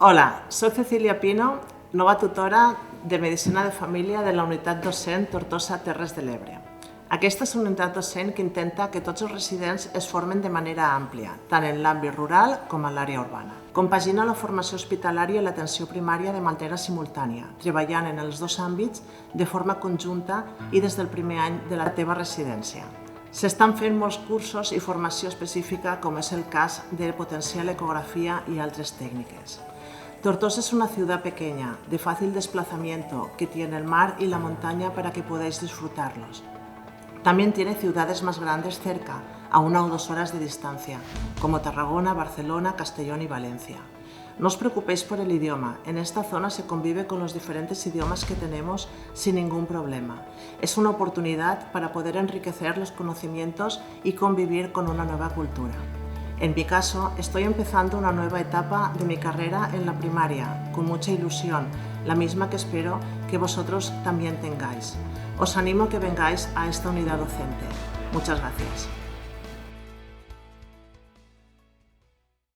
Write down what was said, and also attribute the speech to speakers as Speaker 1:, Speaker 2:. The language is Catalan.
Speaker 1: Hola, soy Cecilia Pino, nova tutora de Medicina de Família de la Unitat Docent Tortosa Terres de l'Ebre. Aquesta és una unitat docent que intenta que tots els residents es formen de manera àmplia, tant en l'àmbit rural com en l'àrea urbana. Compagina la formació hospitalària i l'atenció primària de manera simultània, treballant en els dos àmbits de forma conjunta i des del primer any de la teva residència. S'estan fent molts cursos i formació específica, com és el cas de potenciar l'ecografía y altres técnicas. Tortosa es una ciudad pequeña, de fácil desplazamiento, que tiene el mar y la montaña para que podáis disfrutarlos. También tiene ciudades más grandes cerca, a 1 o 2 horas de distancia, como Tarragona, Barcelona, Castellón y Valencia. No os preocupéis por el idioma, en esta zona se convive con los diferentes idiomas que tenemos sin ningún problema. Es una oportunidad para poder enriquecer los conocimientos y convivir con una nueva cultura. En mi caso, estoy empezando una nueva etapa de mi carrera en la primaria, con mucha ilusión, la misma que espero que vosotros también tengáis. Os animo a que vengáis a esta unidad docente. Muchas gracias.